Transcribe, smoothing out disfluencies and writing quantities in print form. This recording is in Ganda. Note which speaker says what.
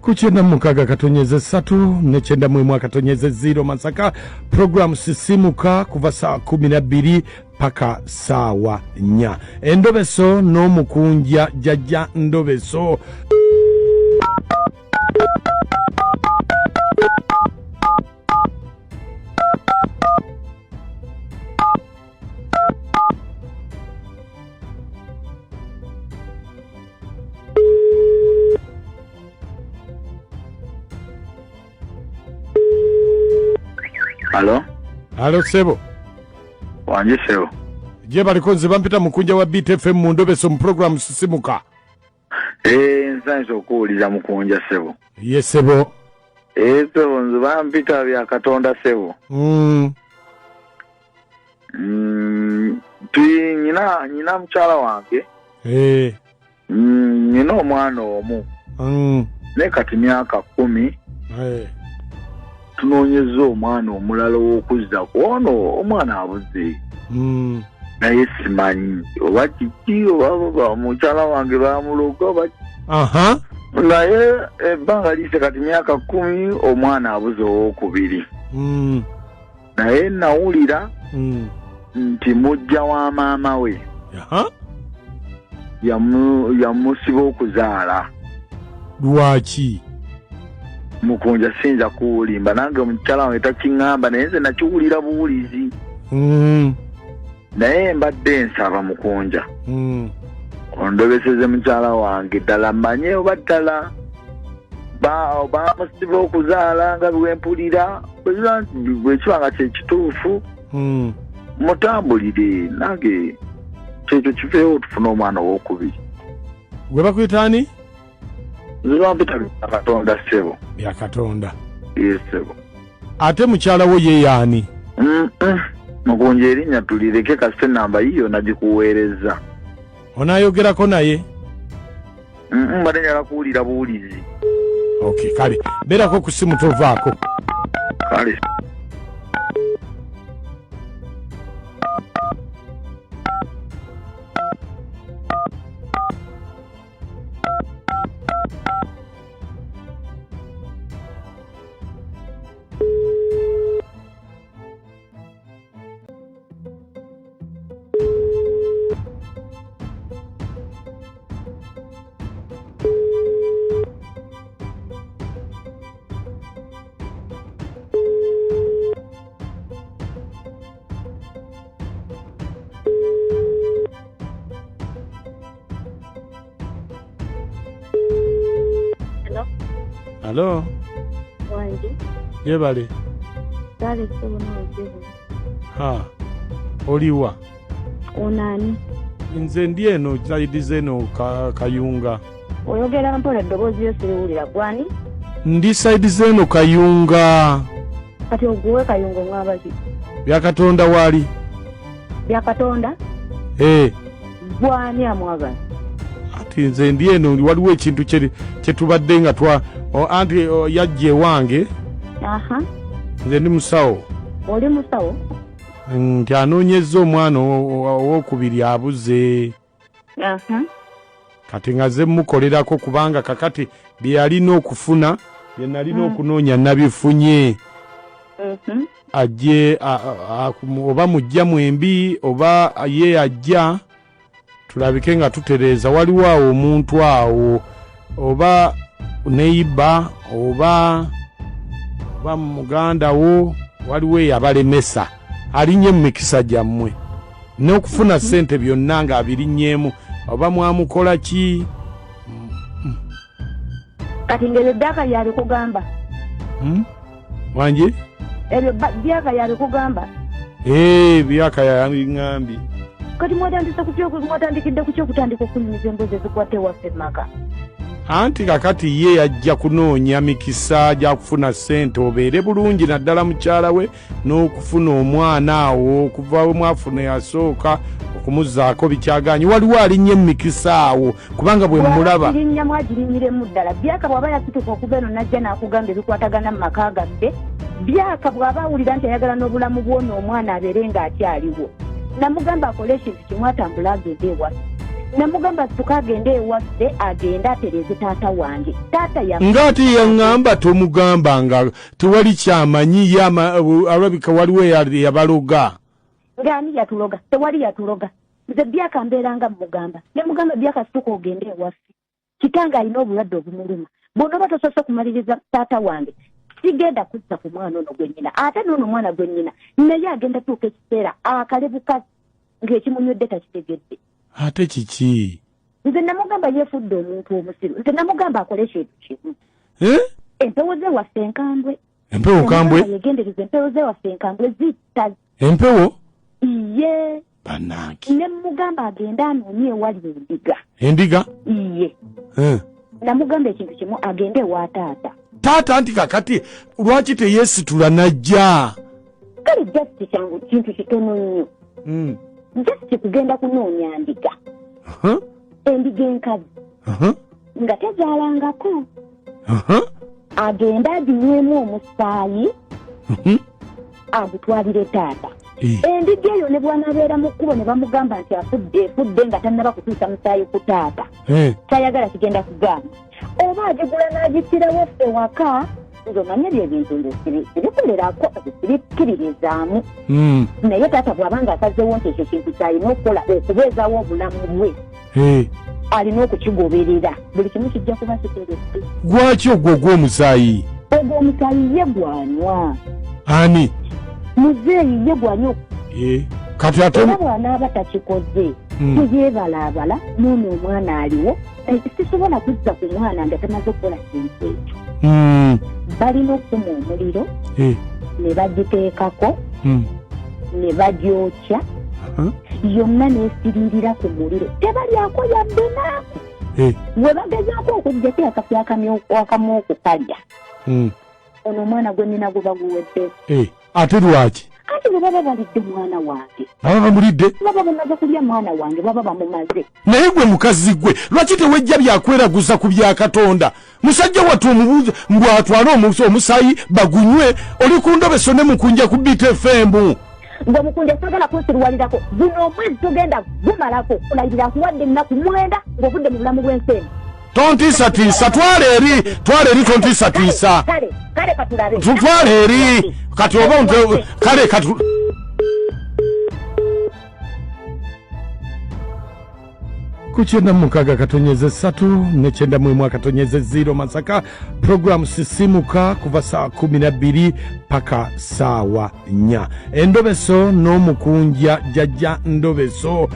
Speaker 1: Kuchenda mukaga katonyeze 3 nechenda mwemwa katonyeze 0 Masaka. Program sisimuka kuva saa 12 paka sawa nya. Endobeso no mukunja jaja ndobeso. Halo Sebo.
Speaker 2: Wanje Sebo.
Speaker 1: Je balikonze bampita mukunja wa BTFM mu Ndobeso mu program sisimuka.
Speaker 2: Nsanze okuwulira mukunja Sebo.
Speaker 1: Yes Sebo.
Speaker 2: Sebo nze bampita bya Katonda Sebo. Nyina mukyala wange. Nyina omwana omu. Ne kati myaka 10. Tunoonyeza omwana omulala w'okuzza ono omwana abuze. Naye simanyi oba kiki oba mukyala wange bamuloga oba naye ebbanga lise kati myaka 10 omwana abuze ow'okubiri. Naye nawulira nti mujja wa maama we yamusiba okuzaala.
Speaker 1: Lwaki?
Speaker 2: Mukunja sinza kuwulimba nange omukyala wange takiŋŋamba naye nze nakiwulira buwulizi. Naye mbadde nsaba mukunja ondobeseze mukyala wange ddala mmanye oba ddala bamusiba okuzaala nga bwempulira bwekibanga kyekituufu mutambulire nange kyekyo kiveewo tufune omwana ow'okubiri.
Speaker 1: Gwe bakuyitaani?
Speaker 2: Nzibampita bya Katonda Sebo.
Speaker 1: Bya Katonda.
Speaker 2: Yes Sebo.
Speaker 1: Ate mukyala wo ye yaani?
Speaker 2: Mukunja erinnya tulireke kasite namba yiyo nagikuweereza.
Speaker 1: Onaayogerako naye?
Speaker 2: Mbadde njagala kuwulira buwulizi.
Speaker 1: Okay, kale beerako ku simu tovaako.
Speaker 2: Kale.
Speaker 1: Hello.
Speaker 3: Wanje.
Speaker 1: Yebale.
Speaker 3: Dale Sebo n'ojebu.
Speaker 1: Oliwa.
Speaker 3: Onani.
Speaker 1: Nze ndi eno zaidi eno Kayunga.
Speaker 3: Oyogera mpola eddoboozi yo siriwulira gwani?
Speaker 1: Ndi side zeno Kayunga.
Speaker 3: Kati ogwe Kayunga ngaba ki?
Speaker 1: Bya Katonda wali.
Speaker 3: Bya Katonda? Gwani amwaga?
Speaker 1: Ati nze ndi eno waliwo ekintu kyetubadde nga anti yajje wange. Nze ndi musawo.
Speaker 3: Oli musawo?
Speaker 1: Nti anoonyezza omwana ow'okubiri abuze. Kati nga ze mukolerako kubanga kakati bye yalina okufuna bye nalina okunoonya nabifunye. Ajje oba mujja mwembi oba ye ajja tulabike nga tutereeza waliwo awo omuntu awo oba neiba oba muganda wo waliwo eyabalemesa alinye mu mikisa gyammwe n'okufuna ssente byonna nga abirinnyeemu oba mwamukola ki?
Speaker 3: Kati ng'ebyo byaka yabikugamba?
Speaker 1: Wanje?
Speaker 3: Ebyo byaka yabikugamba?
Speaker 1: Byaka yabiŋŋambye.
Speaker 3: Kati mwatandikidde ku kyokutandika okunyumiza emboozi ezikwate waffe maka.
Speaker 1: Anti kakati ye yajja kunoonya mikisa gya kufuna ssente obeere bulungi naddala mukyala we n'okufuna omwana awo okuva we mwafuna yasooka okumuzzaako bikyaganye waliwo alinnye mu mikisa awo kubanga bwe mulaba
Speaker 3: alinnya mwagirinyiremu ddala byaka bw'aba yakituka okuva eno najja n'akugamba ebikwatagana mu maka gaffe byaka bw'aba awulira nti ayagala n'obulamu bw'ono omwana abeere ng'akyaliwo namugamba akole ekintu kimu atambula agende ewaffe namugamba tukagende ewaffe agenda atereze taata wange taata
Speaker 1: ngati yaŋŋamba tomugamba nga tewali kyamanyi alabika waliwo yabaloga
Speaker 3: ngani yatuloga tewali yatuloga nze byaka mbeeranga mugamba ne mugamba byaka situka ogende ewaffe kitanga alina obulwadde obumuluma bw'onoba tosoose kumaliriza taata wange sigenda kuzza ku mwana ono gwe nnyina ate n'ono omwana gwe nnyina naye agenda tuuka ekiseera akalebuka ng'ekimunywedde takitegedde.
Speaker 1: Ate kiki?
Speaker 3: Nze namugamba yeefudde omuntu omusiru. Nze namugamba akole ekintu kimu. Empewo ze waffe enkambwe.
Speaker 1: Empewo kambwe?
Speaker 3: Yegendereza empewo ze waffe enkambwe zitta.
Speaker 1: Empewo?
Speaker 3: Iye.
Speaker 1: Banaki.
Speaker 3: Ne mugamba agenda anoonye ewali endiga.
Speaker 1: Endiga?
Speaker 3: Iye. Namugamba ekintu kimu agende ewa taata.
Speaker 1: Taata anti kakati lwaki teyeesitula najja?
Speaker 3: Kale just kyangu kintu kitono nnyo. Just kugenda kunoonya ndiga. Endiga enkazi. Nga tezaalangako. Agenda aginywemu omusaayi. Agutwalire taata. Endiga eyo ne bw'anabeera mu kkubo ne bamugamba nti efudde nga tannaba kutuusa musaayi ku taata. Tayagala kigenda kugaana. Oba agigula n'agittirawo ffe waka. Nze omanya ebintu ebikulerako ebikiririzaamu. Naye taata bw'abanga asazeewo nti ekyo kintu kyalina okukola okubeezaawo obulamu bwe. Alina okukigoberera. Buli kimu kijja kuba kiteretse.
Speaker 1: Lwaki ogwo ogw'omusaayi?
Speaker 3: Ogw'omusaayi ye gwanywa.
Speaker 1: Ani?
Speaker 3: Muzeeyi ye gwanywa.
Speaker 1: Kati ate
Speaker 3: bw'anaaba takikoze tuyeebalaabala n'ono omwana aliwo sisobola kuzza ku mwana nga tamaze okukola kintu ekyo. Balina okukuma omuliro ne bagiteekako ne bagyokya yonna n'esiririra ku muliro tebalyako yadde naaku we bagezaako okuggyako akafi akamu okukalya ono omwana gwe nina gwe baguwedde.
Speaker 1: Ate lwaki?
Speaker 3: Ate bwe baba balidde mwana wange
Speaker 1: baba bamulidde
Speaker 3: baba bamaze kulya mwana wange baba bamumaze.
Speaker 1: Naye gwe mukazi gwe lwaki tewejja byakweraguza ku bya Katonda? Musajja wattu omubuuza mbwatwala omusaayi bagunywe oli ku ndobeso ne mukunja ku BTFM.
Speaker 3: Nga mukunja sagala kunsirwalirako guno omwezi tugenda gumalako kulayirira nkuwadde ennaku 9 ng'ovudde mu bulamu bw'ensi.
Speaker 1: Tontiisatiisa twala eri tontiisatiisa.
Speaker 3: Kale katulabe.
Speaker 1: Twala eri kati oba kale katu kuchenda mukaga katonyeze 3 nechenda mwemwa katonyeze 0 Masaka. Program sisimuka kuva saa 12 paka saa 4. Endobeso no mukunja jajja ndobeso.